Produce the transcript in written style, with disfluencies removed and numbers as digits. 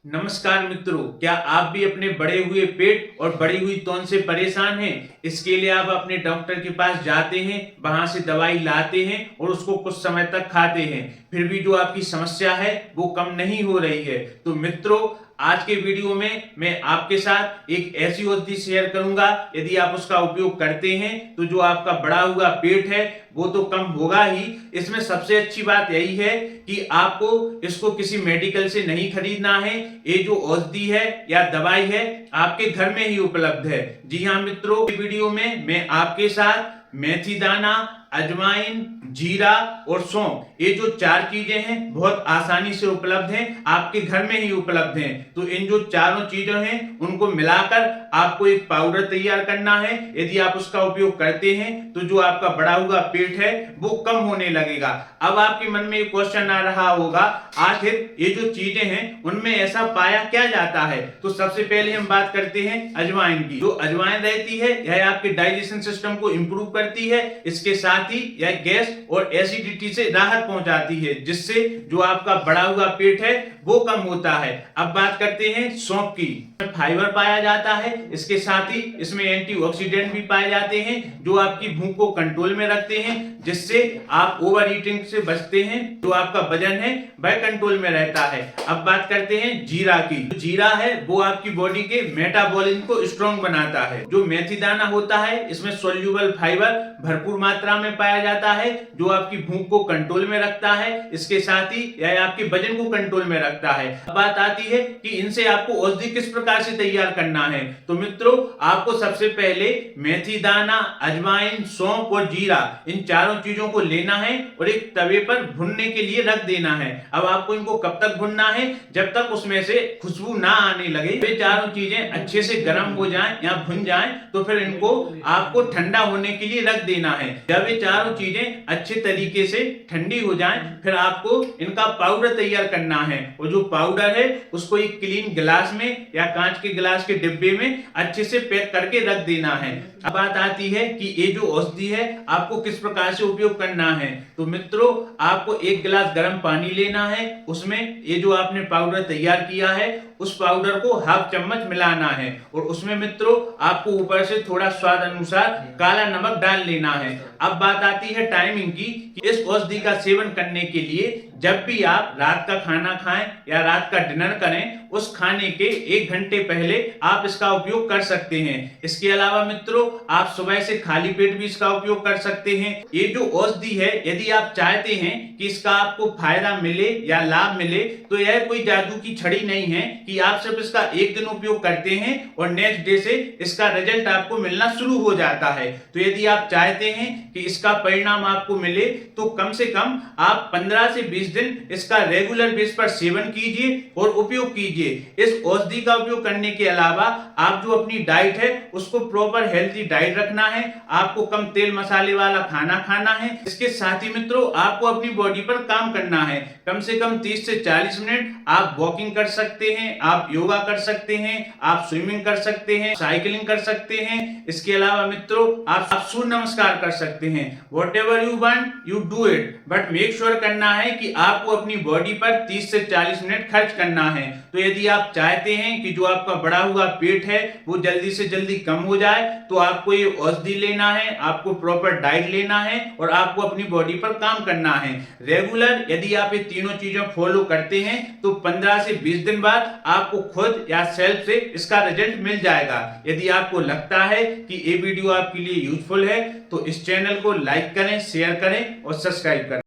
नमस्कार मित्रों, क्या आप भी अपने बढ़े हुए पेट और बढ़ी हुई तौन से परेशान हैं? इसके लिए आप अपने डॉक्टर के पास जाते हैं, वहां से दवाई लाते हैं और उसको कुछ समय तक खाते हैं, फिर भी जो आपकी समस्या है वो कम नहीं हो रही है। तो मित्रों, आज के वीडियो में मैं आपके साथ एक ऐसी औषधि शेयर करूंगा, यदि आप उसका उपयोग करते हैं तो जो आपका बढ़ा हुआ पेट है वो तो कम होगा ही। इसमें सबसे अच्छी बात यही है कि आपको इसको किसी मेडिकल से नहीं खरीदना है। ये जो औषधि है या दवाई है आपके घर में ही उपलब्ध है। जी हाँ मित्रों, वीडियो में मैं आपके साथ मेथी दाना, अजवाइन, जीरा और सौंफ, ये जो चार चीजें हैं बहुत आसानी से उपलब्ध हैं, आपके घर में ही उपलब्ध हैं। तो इन जो चारों चीजें हैं उनको मिलाकर आपको एक पाउडर तैयार करना है। यदि आप उसका उपयोग करते हैं तो जो आपका बढ़ा हुआ पेट है वो कम होने लगेगा। अब आपके मन में एक क्वेश्चन आ रहा होगा, आखिर ये जो चीजें हैं उनमें ऐसा पाया क्या जाता है? तो सबसे पहले हम बात करते हैं अजवाइन की। जो अजवाइन रहती है यह आपके डाइजेशन सिस्टम को इंप्रूव करती है, इसके साथ ही यह गैस और एसिडिटी से राहत पहुंचाती है, जिससे जो आपका बढ़ा हुआ पेट है वो कम होता है। अब बात करते हैं सौंफ की। फाइबर पाया जाता है, इसके साथ ही इसमें एंटीऑक्सीडेंट भी पाए जाते हैं जो आपकी भूख को कंट्रोल में रखते हैं, जिससे आप ओवर ईटिंग से बचते हैं। जो आपका वजन है वह कंट्रोल में रहता है। अब बात करते हैं जीरा की। जीरा है वो आपकी बॉडी के मेटाबॉलिज्म को स्ट्रॉन्ग बनाता है। जो मेथी दाना होता है इसमें सोल्यूबल फाइबर भरपूर मात्रा में पाया जाता है जो आपकी भूख को कंट्रोल में रखता है, इसके साथ ही यह आपके वजन को कंट्रोल में रखता है। अब बात आती है कि इनसे आपको औषधि किस प्रकार से तैयार करना है। तो मित्रों, आपको सबसे पहले मेथी दाना, अजवाइन, सौंफ और जीरा, इन चारों चीजों को लेना है और एक तवे पर भुनने के लिए रख देना है। अब आपको इनको कब तक भुनना है? जब तक उसमें से खुशबू ना आने लगे। वे चारों चीजें अच्छे से गर्म हो जाएं या भुन जाएं तो फिर इनको आपको ठंडा होने के लिए रख देना है। जब ये चारों चीजें अच्छे तरीके से ठंडी हो जाएं फिर आपको इनका पाउडर तैयार करना है। और जो पाउडर है उसको एक क्लीन गिलास में या कांच के गिलास के डिब्बे में अच्छे से पैक करके रख देना है। अब बात आती है कि ये जो औषधि है आपको किस प्रकार से उपयोग करना है। तो मित्रों, आपको एक गिलास गर्म पानी लेना है, उसमें ये जो आपने पाउडर तैयार किया है उस पाउडर को हाफ चम्मच मिलाना है और उसमें मित्रों आपको ऊपर से थोड़ा स्वाद अनुसार काला नमक डाल लेना है। अब बात आती है टाइमिंग की कि इस औषधि का सेवन करने के लिए जब भी आप रात का खाना खाएं या रात का डिनर करें, उस खाने के 1 घंटे पहले आप इसका उपयोग कर सकते हैं। इसके अलावा मित्रों, आप सुबह से खाली पेट भी इसका उपयोग कर सकते हैं। ये जो औषधि है, यदि आप चाहते हैं कि इसका आपको फायदा मिले या लाभ मिले, तो यह कोई जादू की छड़ी नहीं है कि आप सिर्फ इसका एक दिन उपयोग करते हैं और नेक्स्ट डे से इसका रिजल्ट आपको मिलना शुरू हो जाता है। तो यदि आप चाहते हैं कि इसका परिणाम आपको मिले तो कम से कम आप 15 से 20 दिन इसका रेगुलर बेस पर सेवन कीजिए और उपयोग कीजिए। इस औषधि का उपयोग करने के अलावा आप जो अपनी डाइट है उसको प्रॉपर हेल्थी डाइट रखना है। आपको कम तेल मसाले वाला खाना खाना है। इसके साथ ही मित्रों, आपको अपनी बॉडी पर काम करना है। कम से कम 30 से 40 मिनट आप वॉकिंग कर सकते हैं, आप योगा कर सकते हैं, आप स्विमिंग कर सकते हैं, साइकिलिंग कर सकते हैं। इसके अलावा मित्रों, आप सूर्य नमस्कार कर सकते हैं। Whatever you want, you do it, but make sure करना है कि आपको अपनी बॉडी पर 30 से 40 मिनट खर्च करना है। तो यदि आप चाहते हैं कि जो आपका बढ़ा हुआ पेट है वो जल्दी से जल्दी कम हो जाए, तो आपको ये औषधि लेना है, आपको प्रॉपर डाइट लेना है और आपको अपनी बॉडी पर काम करना है रेगुलर। यदि आप ये तीनों चीजें फॉलो करते हैं तो 15 से 20 दिन बाद आपको खुद या सेल्फ से इसका रिजल्ट मिल जाएगा। यदि आपको लगता है कि ये वीडियो आपके लिए यूजफुल है तो इस चैनल को लाइक करें, शेयर करें और सब्सक्राइब करें।